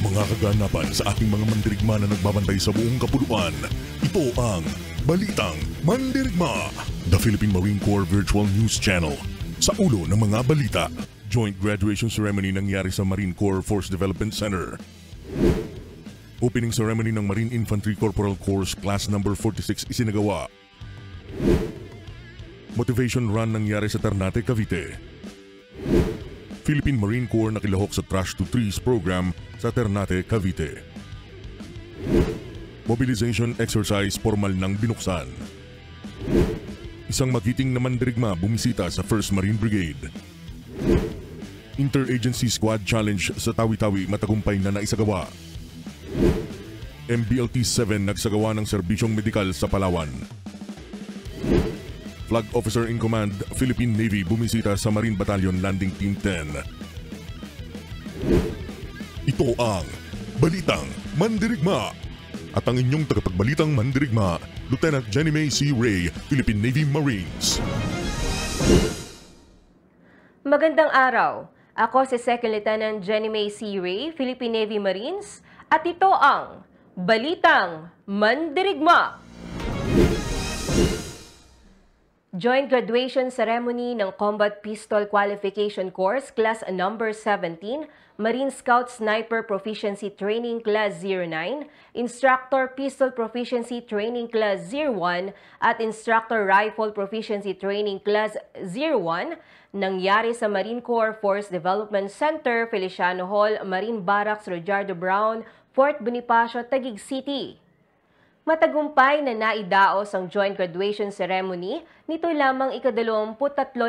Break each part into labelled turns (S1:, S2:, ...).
S1: Mga kaganapan sa ating mga mandirigma na nagbabantay sa buong kapuluan. Ito ang Balitang Mandirigma, the Philippine Marine Corps Virtual News Channel. Sa ulo ng mga balita, joint graduation ceremony nangyari sa Marine Corps Force Development Center. Opening ceremony ng Marine Infantry Corporal Course Class No. 46 isinagawa. Motivation run nangyari sa Ternate, Cavite. Philippine Marine Corps nakilahok sa Trash to Trees program sa Ternate, Cavite. Mobilization exercise formal nang binuksan. Isang magiting na mandirigma bumisita sa 1st Marine Brigade. Interagency Squad Challenge sa Tawi-Tawi matagumpay na naisagawa. MBLT-7 nagsagawa ng serbisyong medikal sa Palawan. Flag Officer in Command, Philippine Navy bumisita sa Marine Battalion Landing Team 10. Ito ang Balitang Mandirigma at ang inyong tagapagbalitang mandirigma, Lieutenant Jenny May C. Ray, Philippine Navy Marines.
S2: Magandang araw. Ako si Second Lieutenant Jenny May C. Ray, Philippine Navy Marines, at ito ang Balitang Mandirigma. Joint graduation ceremony ng Combat Pistol Qualification Course Class No. 17, Marine Scout Sniper Proficiency Training Class 09, Instructor Pistol Proficiency Training Class 01, at Instructor Rifle Proficiency Training Class 01 nangyari sa Marine Corps Force Development Center, Feliciano Hall, Marine Barracks, Rojardo Brown, Fort Bonifacio, Taguig City. Matagumpay na naidaos ang joint graduation ceremony nito lamang ika-23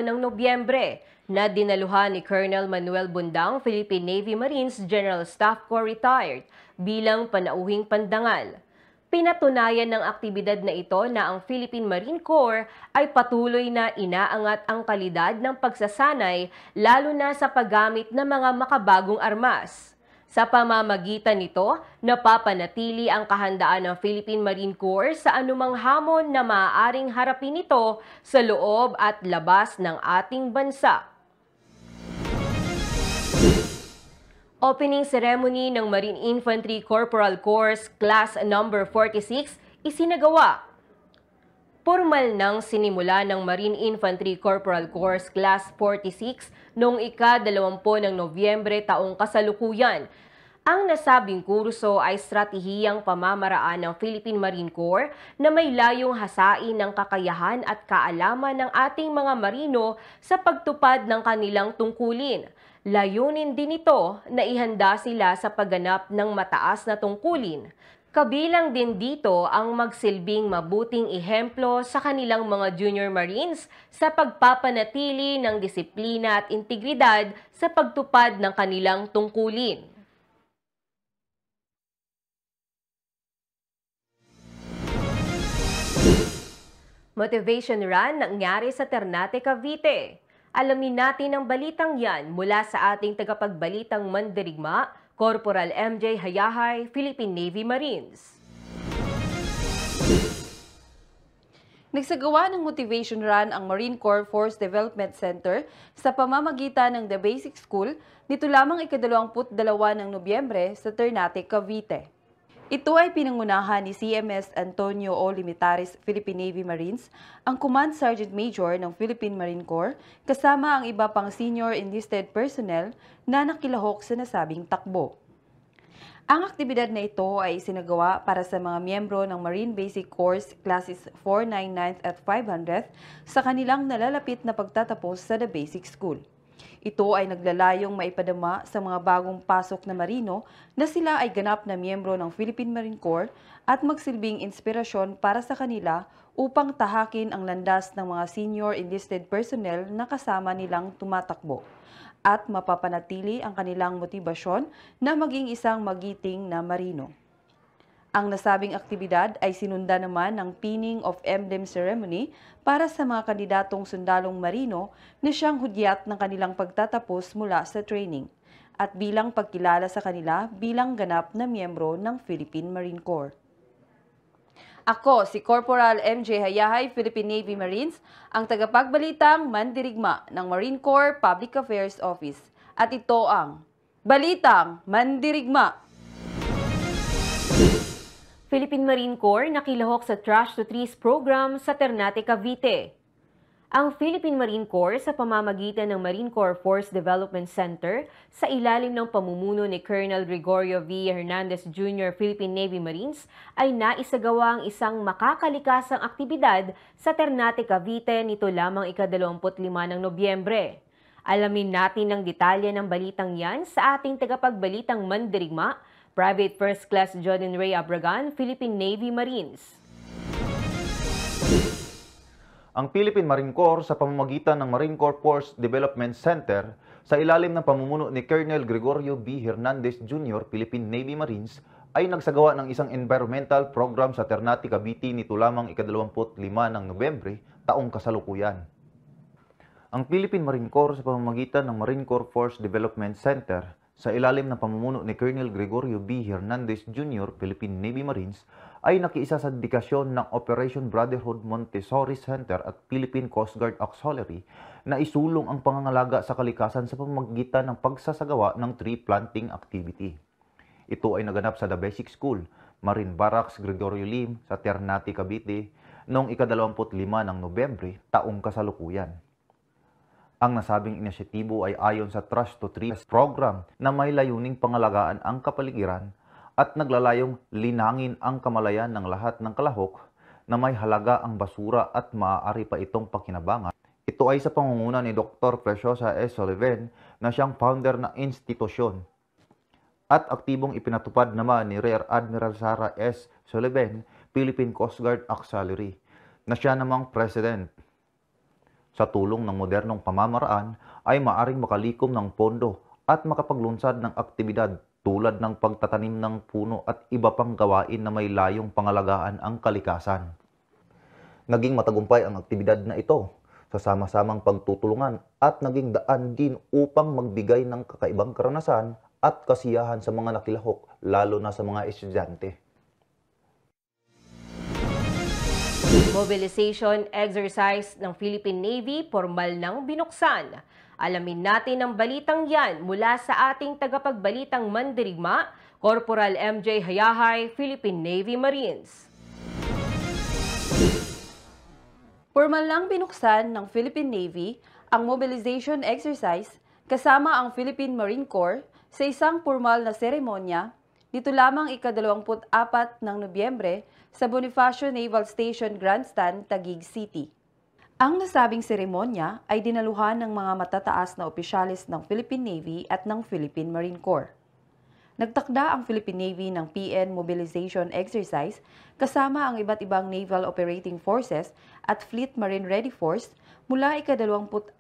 S2: ng Nobyembre na dinaluhan ni Colonel Manuel Bundang, Philippine Navy Marines General Staff Corps Retired bilang panauhing pandangal. Pinatunayan ng aktibidad na ito na ang Philippine Marine Corps ay patuloy na inaangat ang kalidad ng pagsasanay lalo na sa paggamit ng mga makabagong armas. Sa pamamagitan nito, napapanatili ang kahandaan ng Philippine Marine Corps sa anumang hamon na maaaring harapin ito sa loob at labas ng ating bansa. Opening ceremony ng Marine Infantry Corporal Course Class No. 46 isinagawa. Formal nang sinimula ng Marine Infantry Corporal Course Class 46 noong ika-20 ng Nobyembre taong kasalukuyan. Ang nasabing kurso ay estratehiyang pamamaraan ng Philippine Marine Corps na may layong hasain ng kakayahan at kaalaman ng ating mga marino sa pagtupad ng kanilang tungkulin. Layunin din ito na ihanda sila sa pagganap ng mataas na tungkulin. Kabilang din dito ang magsilbing mabuting ehemplo sa kanilang mga junior marines sa pagpapanatili ng disiplina at integridad sa pagtupad ng kanilang tungkulin. Motivation run nangyari sa Ternate, Cavite. Alamin natin ang balitang yan mula sa ating tagapagbalitang mandirigma, Corporal MJ Hayahay, Philippine Navy Marines.
S3: Nagsagawa ng motivation run ang Marine Corps Force Development Center sa pamamagitan ng The Basic School nito lamang ika-22 ng Nobyembre sa Ternate, Cavite. Ito ay pinangunahan ni CMS Antonio O. Limitaris, Philippine Navy Marines, ang Command Sergeant Major ng Philippine Marine Corps, kasama ang iba pang senior enlisted personnel na nakilahok sa nasabing takbo. Ang aktibidad na ito ay isinagawa para sa mga miyembro ng Marine Basic Course Classes 499 at 500 sa kanilang nalalapit na pagtatapos sa The Basic School. Ito ay naglalayong maipadama sa mga bagong pasok na marino na sila ay ganap na miyembro ng Philippine Marine Corps at magsilbing inspirasyon para sa kanila upang tahakin ang landas ng mga senior enlisted personnel na kasama nilang tumatakbo at mapapanatili ang kanilang motibasyon na maging isang magiting na marino. Ang nasabing aktibidad ay sinunda naman ng pinning of emblem ceremony para sa mga kandidatong sundalong marino na siyang hudyat ng kanilang pagtatapos mula sa training at bilang pagkilala sa kanila bilang ganap na miyembro ng Philippine Marine Corps. Ako si Corporal MJ Hayahay, Philippine Navy Marines, ang tagapagbalitang mandirigma ng Marine Corps Public Affairs Office. At ito ang Balitang Mandirigma.
S2: Philippine Marine Corps nakilahok sa Trash to Trees program sa Ternate, Cavite. Ang Philippine Marine Corps sa pamamagitan ng Marine Corps Force Development Center sa ilalim ng pamumuno ni Colonel Gregorio V. Hernandez Jr. Philippine Navy Marines ay naisagawa ang isang makakalikasang aktibidad sa Ternate, Cavite nito lamang ika-25 ng Nobyembre. Alamin natin ang detalye ng balitang yan sa ating tagapagbalitang Mandirigma, Private First Class Jordan Ray Abragan, Philippine Navy Marines.
S4: Ang Philippine Marine Corps sa pamamagitan ng Marine Corps Force Development Center sa ilalim ng pamumuno ni Colonel Gregorio B. Hernandez Jr. Philippine Navy Marines ay nagsagawa ng isang environmental program sa Ternate, Cavite nito lamang ika-25 ng Nobyembre taong kasalukuyan. Ang Philippine Marine Corps sa pamamagitan ng Marine Corps Force Development Center sa ilalim ng pamumuno ni Colonel Gregorio B. Hernandez Jr. Philippine Navy Marines ay nakiisa sa dedikasyon ng Operation Brotherhood Montessori Center at Philippine Coast Guard Auxiliary na isulong ang pangangalaga sa kalikasan sa pamamagitan ng pagsasagawa ng tree planting activity. Ito ay naganap sa The Basic School, Marine Barracks Gregorio Lim sa Ternate, Cavite noong ika-25 ng Nobyembre taong kasalukuyan. Ang nasabing inisyatibo ay ayon sa Trash to Trees program na may layuning pangalagaan ang kapaligiran at naglalayong linangin ang kamalayan ng lahat ng kalahok na may halaga ang basura at maaari pa itong pakinabangan. Ito ay sa pangunguna ni Dr. Preciosa S. Sullivan na siyang founder ng institusyon. At aktibong ipinatupad naman ni Rear Admiral Sarah S. Sullivan, Philippine Coast Guard Auxiliary, na siya namang president. Sa tulong ng modernong pamamaraan ay maaring makalikom ng pondo at makapaglunsad ng aktibidad tulad ng pagtatanim ng puno at iba pang gawain na may layong pangalagaan ang kalikasan. Naging matagumpay ang aktibidad na ito sa sama-samang pagtutulungan at naging daan din upang magbigay ng kakaibang karanasan at kasiyahan sa mga nakilahok, lalo na sa mga estudyante.
S2: Mobilization exercise ng Philippine Navy formal nang binuksan. Alamin natin ang balitang yan mula sa ating tagapagbalitang Mandirigma, Corporal MJ Hayahay, Philippine Navy Marines.
S3: Formal nang binuksan ng Philippine Navy ang mobilization exercise kasama ang Philippine Marine Corps sa isang formal na seremonya dito lamang ika-24 ng Nobyembre sa Bonifacio Naval Station Grandstand, Taguig City. Ang nasabing seremonya ay dinaluhan ng mga matataas na opisyalis ng Philippine Navy at ng Philippine Marine Corps. Nagtakda ang Philippine Navy ng PN Mobilization Exercise kasama ang iba't ibang Naval Operating Forces at Fleet Marine Ready Force mula ika-24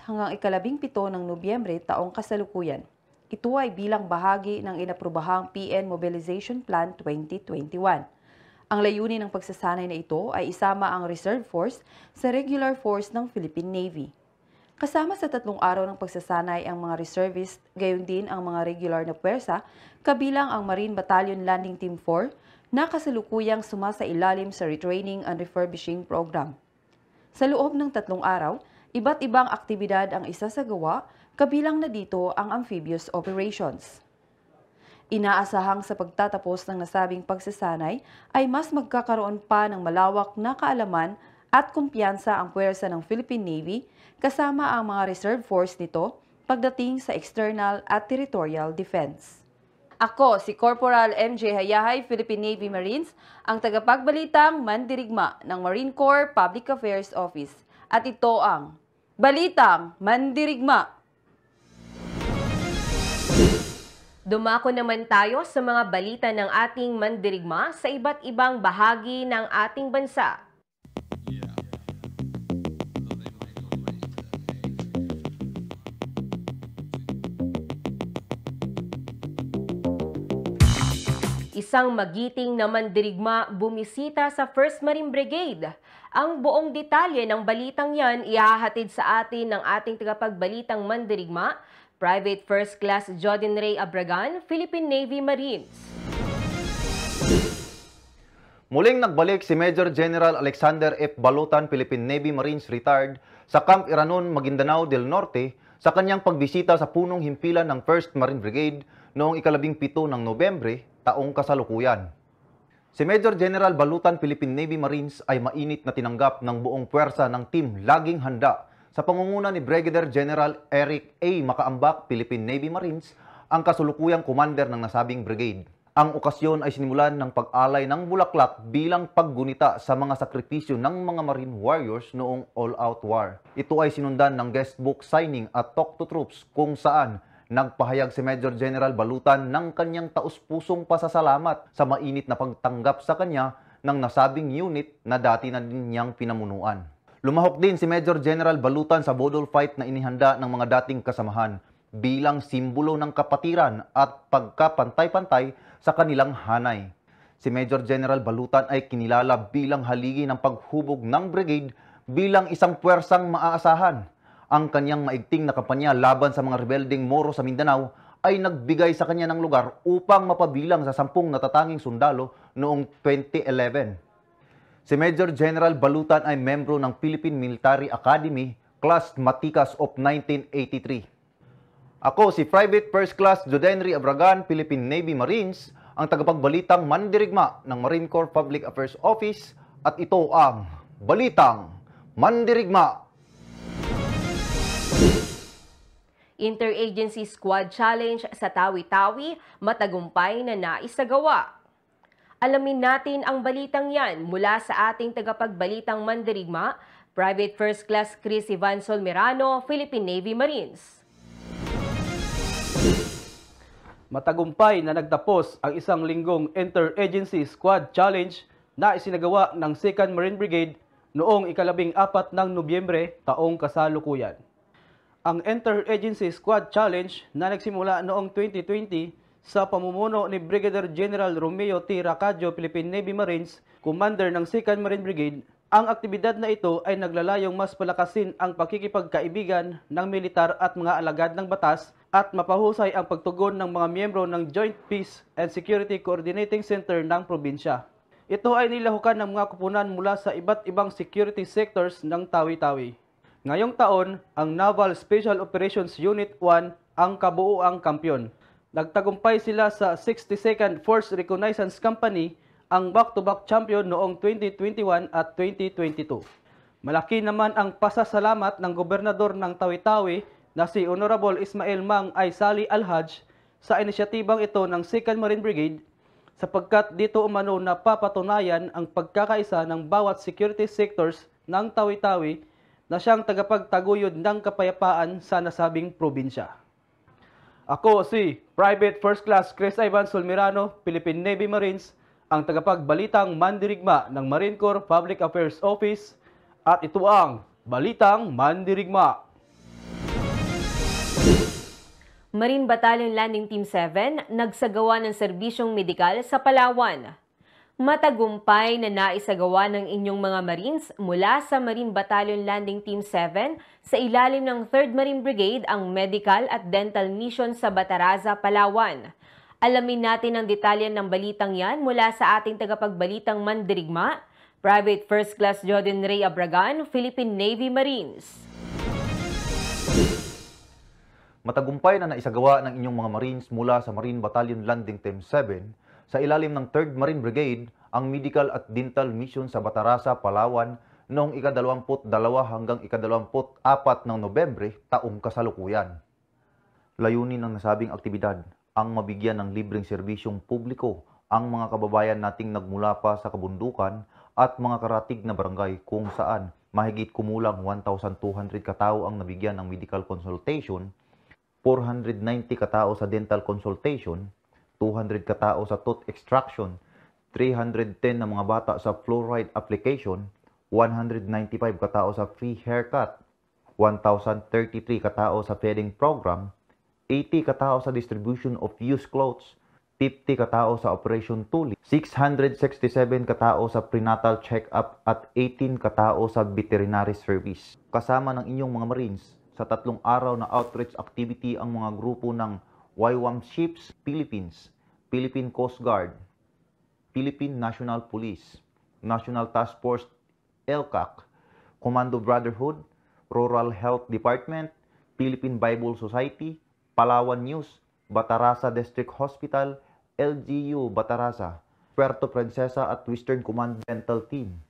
S3: hanggang ika-17 ng Nobyembre taong kasalukuyan. Ito ay bilang bahagi ng inaprubahang PN Mobilization Plan 2021. Ang layunin ng pagsasanay na ito ay isama ang Reserve Force sa Regular Force ng Philippine Navy. Kasama sa 3 araw ng pagsasanay ang mga reservist, gayon din ang mga regular na puwersa, kabilang ang Marine Battalion Landing Team 4 na kasalukuyang sumasailalim sa Retraining and Refurbishing Program. Sa loob ng 3 araw, iba't ibang aktibidad ang isasagawa, kabilang na dito ang amphibious operations. Inaasahang sa pagtatapos ng nasabing pagsasanay ay mas magkakaroon pa ng malawak na kaalaman at kumpiyansa ang puwersa ng Philippine Navy kasama ang mga reserve force nito pagdating sa external at territorial defense. Ako si Corporal MJ Hayahay, Philippine Navy Marines, ang tagapagbalitang Mandirigma ng Marine Corps Public Affairs Office. At ito ang Balitang Mandirigma.
S2: Dumako naman tayo sa mga balita ng ating Mandirigma sa iba't ibang bahagi ng ating bansa. Isang magiting na mandirigma bumisita sa 1st Marine Brigade. Ang buong detalye ng balitang yan ihahatid sa atin ng ating tagapagbalitang mandirigma, Private First Class Jordan Ray Abragan, Philippine Navy Marines.
S4: Muling nagbalik si Major General Alexander F. Balutan, Philippine Navy Marines Retired, sa Camp Iranon, Maguindanao del Norte sa kanyang pagbisita sa punong himpilan ng 1st Marine Brigade noong ika-17 ng Nobyembre taong kasalukuyan. Si Major General Balutan, Philippine Navy Marines ay mainit na tinanggap ng buong puwersa ng Team Laging Handa sa pangunguna ni Brigadier General Eric A. Makaambak, Philippine Navy Marines, ang kasulukuyang commander ng nasabing brigade. Ang okasyon ay sinimulan ng pag-alay ng bulaklak bilang paggunita sa mga sakripisyo ng mga Marine Warriors noong all-out war. Ito ay sinundan ng guest book signing at talk to troops kung saan nagpahayag si Major General Balutan ng kanyang taus-pusong pasasalamat sa mainit na pagtanggap sa kanya ng nasabing unit na dati na din niyang pinamunuan. Lumahok din si Major General Balutan sa bodol fight na inihanda ng mga dating kasamahan bilang simbolo ng kapatiran at pagkapantay-pantay sa kanilang hanay. Si Major General Balutan ay kinilala bilang haligi ng paghubog ng brigade bilang isang puwersang maaasahan. Ang kanyang maigting na kampanya laban sa mga rebeldeng Moro sa Mindanao ay nagbigay sa kanya ng lugar upang mapabilang sa 10 natatanging sundalo noong 2011. Si Major General Balutan ay membro ng Philippine Military Academy, Class Matikas of 1983. Ako si Private First Class Jodenry Abragan, Philippine Navy Marines, ang tagapagbalitang mandirigma ng Marine Corps Public Affairs Office, at ito ang Balitang Mandirigma.
S2: Interagency Squad Challenge sa Tawi-Tawi, matagumpay na naisagawa. Alamin natin ang balitang yan mula sa ating tagapagbalitang mandirigma, Private First Class Chris Ivan Solmerano, Philippine Navy Marines.
S5: Matagumpay na nagtapos ang isang linggong Interagency Squad Challenge na isinagawa ng 2nd Marine Brigade noong ika-14 ng Nobyembre taong kasalukuyan. Ang Interagency Squad Challenge na nagsimula noong 2020 sa pamumuno ni Brigadier General Romeo T. Racadio, Philippine Navy Marines, Commander ng 2nd Marine Brigade, ang aktibidad na ito ay naglalayong mas palakasin ang pakikipagkaibigan ng militar at mga alagad ng batas at mapahusay ang pagtugon ng mga miyembro ng Joint Peace and Security Coordinating Center ng probinsya. Ito ay nilahukan ng mga kupunan mula sa iba't ibang security sectors ng Tawi-Tawi. Ngayong taon, ang Naval Special Operations Unit 1 ang kabuuang kampyon. Nagtagumpay sila sa 62nd Force Reconnaissance Company, ang back-to-back champion noong 2021 at 2022. Malaki naman ang pasasalamat ng gobernador ng Tawi-Tawi na si Honorable Ismael Mang Aysali Alhaj sa inisyatibang ito ng 2nd Marine Brigade sapagkat dito umano napapatunayan ang pagkakaisa ng bawat security sectors ng Tawi-Tawi na siyang tagapagtaguyod ng kapayapaan sa nasabing probinsya. Ako si Private First Class Chris Ivan Solmerano, Philippine Navy Marines, ang tagapagbalitang mandirigma ng Marine Corps Public Affairs Office, at ito ang Balitang Mandirigma.
S2: Marine Battalion Landing Team 7 nagsagawa ng serbisyong medikal sa Palawan. Matagumpay na naisagawa ng inyong mga Marines mula sa Marine Battalion Landing Team 7 sa ilalim ng 3rd Marine Brigade ang medical at dental mission sa Bataraza, Palawan. Alamin natin ang detalye ng balitang yan mula sa ating tagapagbalitang mandirigma, Private First Class Jordan Ray Abragan, Philippine Navy Marines.
S4: Matagumpay na naisagawa ng inyong mga Marines mula sa Marine Battalion Landing Team 7 sa ilalim ng 3rd Marine Brigade ang medical at dental mission sa Bataraza, Palawan noong ika-22 hanggang ika-24 ng Nobyembre taong kasalukuyan. Layunin ng nasabing aktibidad ang mabigyan ng libreng serbisyong publiko ang mga kababayan nating nagmula pa sa kabundukan at mga karatig na barangay kung saan mahigit kumulang 1,200 katao ang nabigyan ng medical consultation, 490 katao sa dental consultation, 200 katao sa tooth extraction, 310 na mga bata sa fluoride application, 195 katao sa free haircut, 1,033 katao sa feeding program, 80 katao sa distribution of used clothes, 50 katao sa Operation Tuli, 667 katao sa prenatal check-up at 18 katao sa veterinary service. Kasama ng inyong mga Marines sa 3 araw na outreach activity ang mga grupo ng YWAM Ships Philippines, Philippine Coast Guard, Philippine National Police, National Task Force LCAC, Commando Brotherhood, Rural Health Department, Philippine Bible Society, Palawan News, Batarasa District Hospital, LGU Batarasa, Puerto Princesa at Western Command Dental Team.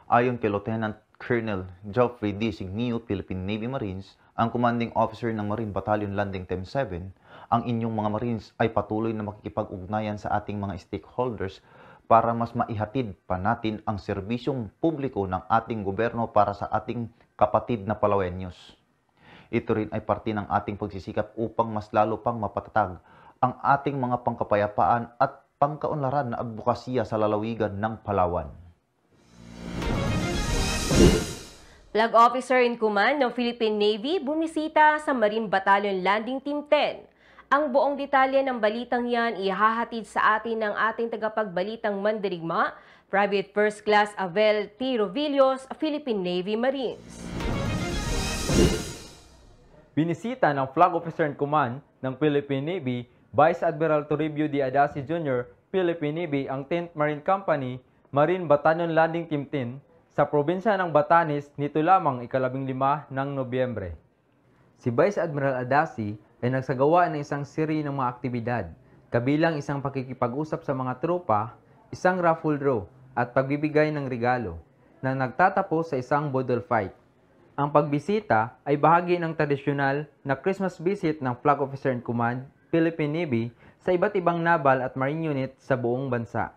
S4: Ayon kay Lieutenant Colonel Geoffrey D. Signio, Philippine Navy Marines, ang commanding officer ng Marine Battalion Landing Team 7, ang inyong mga Marines ay patuloy na makikipag-ugnayan sa ating mga stakeholders para mas maihatid pa natin ang serbisyong publiko ng ating gobyerno para sa ating kapatid na Palawenyos. Ito rin ay parte ng ating pagsisikap upang mas lalo pang mapatatag ang ating mga pangkapayapaan at pangkaunlaran na advokasya sa lalawigan ng Palawan.
S2: Flag Officer in Command ng Philippine Navy bumisita sa Marine Battalion Landing Team 10. Ang buong detalye ng balitang yan ihahatid sa atin ng ating tagapagbalitang mandirigma, Private First Class Abel T. Rovillos, Philippine Navy Marines.
S6: Binisita ng Flag Officer in Command ng Philippine Navy, Vice Admiral Toribio D. Adasi Jr., Philippine Navy, ang 10th Marine Company, Marine Battalion Landing Team 10, sa probinsya ng Batanes nito lamang ika-15 ng Nobyembre. Si Vice Admiral Adasi ay nagsagawa ng isang seri ng mga aktibidad, kabilang isang pakikipag-usap sa mga tropa, isang raffle draw at pagbibigay ng regalo, na nagtatapos sa isang bodle fight. Ang pagbisita ay bahagi ng tradisyonal na Christmas visit ng Flag Officer in Command, Philippine Navy, sa iba't ibang naval at marine unit sa buong bansa.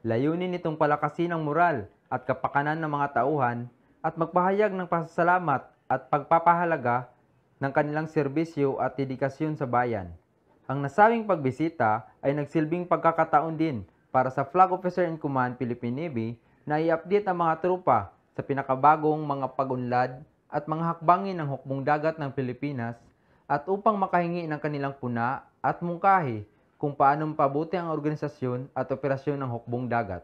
S6: Layunin nitong palakasin ang moral at kapakanan ng mga tauhan at magpahayag ng pasasalamat at pagpapahalaga ng kanilang serbisyo at dedikasyon sa bayan. Ang nasabing pagbisita ay nagsilbing pagkakataon din para sa Flag Officer in Command Philippine Navy na i-update ang mga tropa sa pinakabagong mga pag-unlad at mga hakbangin ng hukbong dagat ng Pilipinas at upang makahingi ng kanilang puna at mungkahi kung paano mapabuti ang organisasyon at operasyon ng hukbong dagat.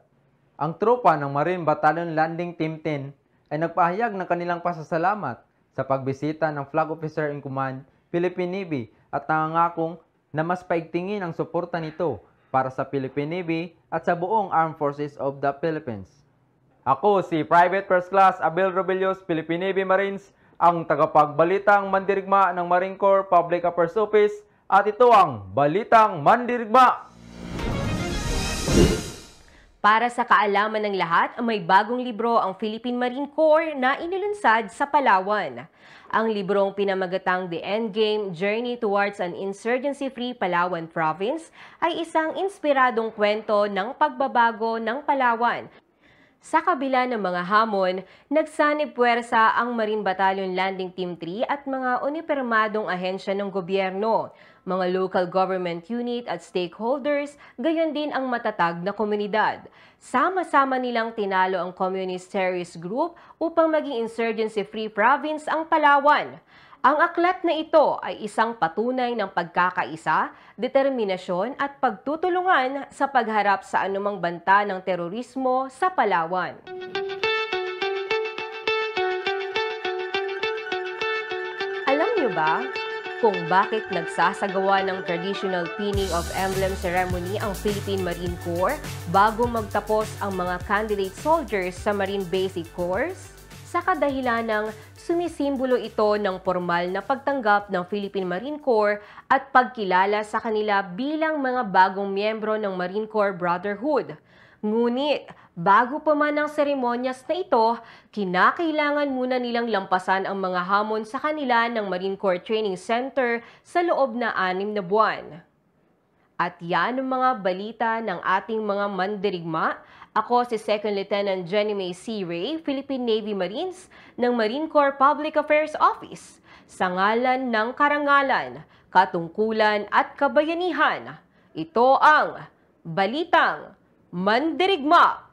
S6: Ang tropa ng Marine Battalion Landing Team 10 ay nagpahayag ng kanilang pasasalamat sa pagbisita ng Flag Officer in Command Philippine Navy at nangangakong na mas paigtingin ang suporta nito para sa Philippine Navy at sa buong Armed Forces of the Philippines. Ako si Private First Class Abel Rovillos, Philippine Navy Marines, ang tagapagbalitang mandirigma ng Marine Corps Public Affairs Office, at ito ang Balitang Mandirigma.
S2: Para sa kaalaman ng lahat, may bagong libro ang Philippine Marine Corps na inilunsad sa Palawan. Ang librong pinamagatang The Endgame Journey Towards an Insurgency-Free Palawan Province ay isang inspiradong kwento ng pagbabago ng Palawan. Sa kabila ng mga hamon, nagsanib puwersa ang Marine Battalion Landing Team 3 at mga unipermadong ahensya ng gobyerno, mga local government unit at stakeholders, gayon din ang matatag na komunidad. Sama-sama nilang tinalo ang communist terrorist group upang maging insurgency-free province ang Palawan. Ang aklat na ito ay isang patunay ng pagkakaisa, determinasyon at pagtutulungan sa pagharap sa anumang banta ng terorismo sa Palawan. Alam niyo ba kung bakit nagsasagawa ng traditional pinning of emblem ceremony ang Philippine Marine Corps bago magtapos ang mga candidate soldiers sa Marine Basic Course? Sa kadahilanang sumisimbolo ito ng formal na pagtanggap ng Philippine Marine Corps at pagkilala sa kanila bilang mga bagong miyembro ng Marine Corps Brotherhood. Ngunit, bago pa man ang seremonyas na ito, kinakailangan muna nilang lampasan ang mga hamon sa kanila ng Marine Corps Training Center sa loob na 6 na buwan. At yan ang mga balita ng ating mga mandirigma. Ako si Second Lieutenant Jenny May C. Ray, Philippine Navy Marines ng Marine Corps Public Affairs Office. Sa ngalan ng karangalan, katungkulan at kabayanihan, ito ang Balitang Mandirigma.